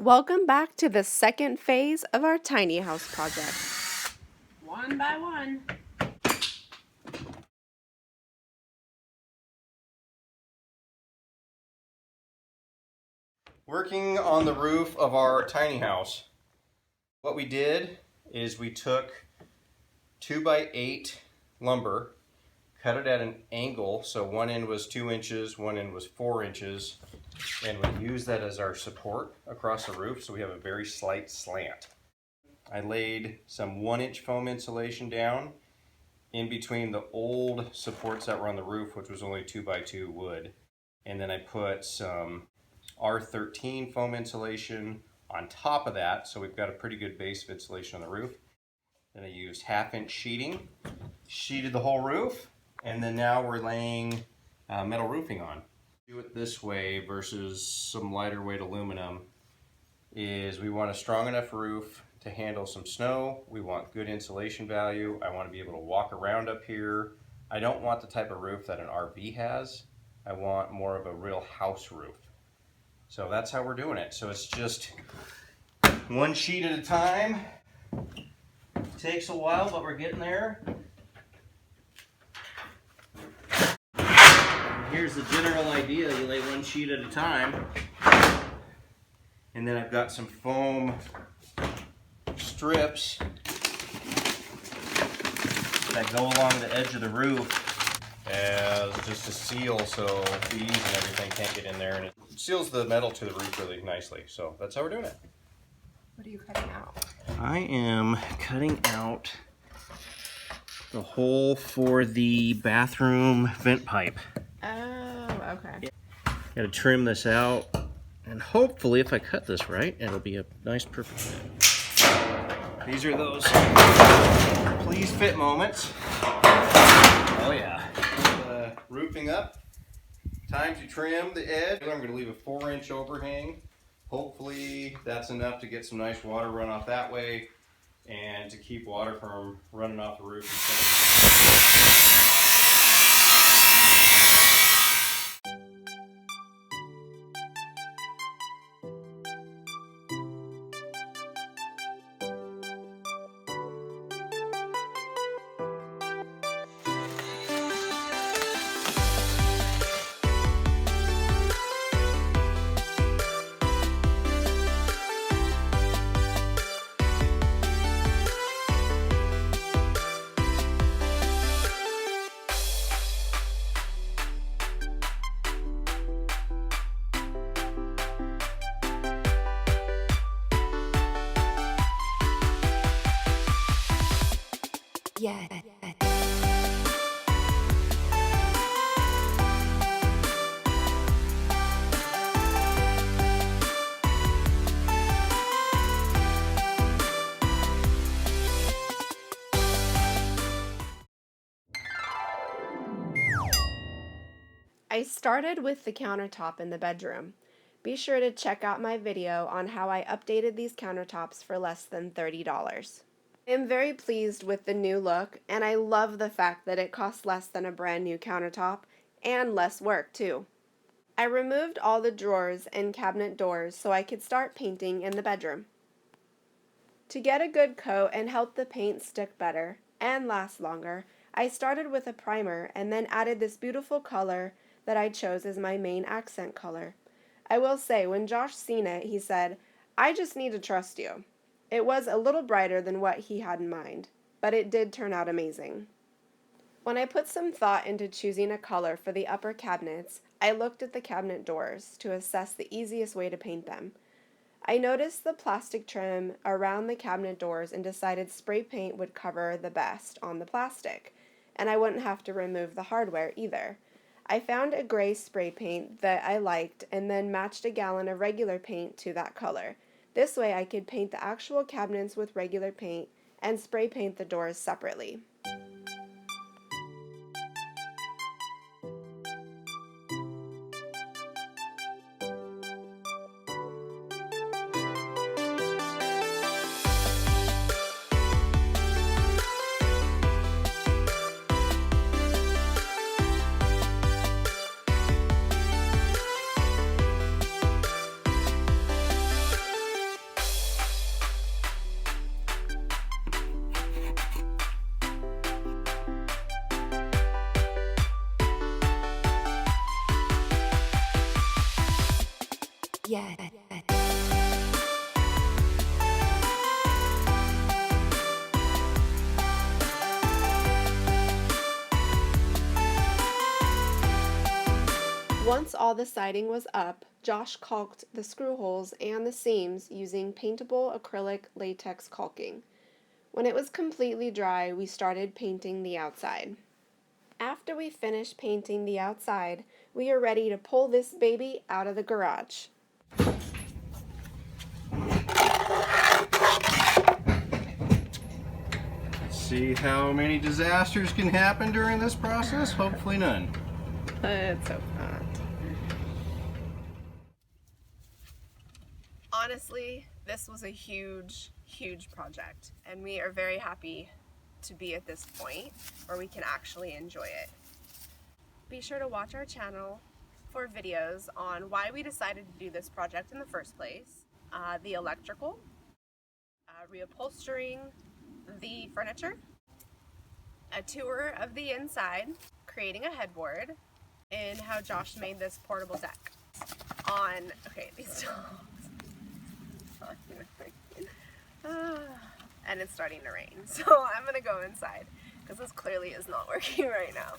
Welcome back to the second phase of our tiny house project. One by one. Working on the roof of our tiny house. What we did is we took 2x8 lumber, cut it at an angle, so one end was 2 inches, one end was 4 inches, and we used that as our support across the roof, so we have a very slight slant. I laid some 1-inch foam insulation down in between the old supports that were on the roof, which was only 2x2 wood, and then I put some R13 foam insulation on top of that, so we've got a pretty good base of insulation on the roof. Then I used 1/2-inch sheeting, sheeted the whole roof, and then now we're laying metal roofing on. Do it this way versus some lighter weight aluminum is we want a strong enough roof to handle some snow. We want good insulation value. I want to be able to walk around up here. I don't want the type of roof that an RV has. I want more of a real house roof. So that's how we're doing it. So it's just one sheet at a time. Takes a while, but we're getting there. Here's the general idea. You lay one sheet at a time. And then I've got some foam strips that go along the edge of the roof as just a seal so bees and everything can't get in there, and it seals the metal to the roof really nicely. So that's how we're doing it. What are you cutting out? I am cutting out the hole for the bathroom vent pipe. Oh, okay. Got to trim this out, and hopefully if I cut this right, it'll be a nice perfect fit. These are those please fit moments. Oh yeah. Roofing up. Time to trim the edge. I'm going to leave a 4-inch overhang. Hopefully that's enough to get some nice water runoff that way and to keep water from running off the roof. Yeah. I started with the countertop in the bedroom. Be sure to check out my video on how I updated these countertops for less than $30. I am very pleased with the new look, and I love the fact that it costs less than a brand new countertop, and less work too. I removed all the drawers and cabinet doors so I could start painting in the bedroom. To get a good coat and help the paint stick better and last longer, I started with a primer and then added this beautiful color that I chose as my main accent color. I will say, when Josh seen it, he said, "I just need to trust you." It was a little brighter than what he had in mind, but it did turn out amazing. When I put some thought into choosing a color for the upper cabinets, I looked at the cabinet doors to assess the easiest way to paint them. I noticed the plastic trim around the cabinet doors and decided spray paint would cover the best on the plastic, and I wouldn't have to remove the hardware either. I found a gray spray paint that I liked and then matched a gallon of regular paint to that color. This way I could paint the actual cabinets with regular paint and spray paint the doors separately. yet. Once all the siding was up, Josh caulked the screw holes and the seams using paintable acrylic latex caulking. When it was completely dry, we started painting the outside. After we finished painting the outside, we are ready to pull this baby out of the garage. Let's see how many disasters can happen during this process. Hopefully none. Let's hope not. Honestly, this was a huge project, and we are very happy to be at this point where we can actually enjoy it. Be sure to watch our channel for videos on why we decided to do this project in the first place, the electrical, reupholstering the furniture, a tour of the inside, creating a headboard, and how Josh made this portable deck on, okay, these dogs. And it's starting to rain, so I'm gonna go inside because this clearly is not working right now.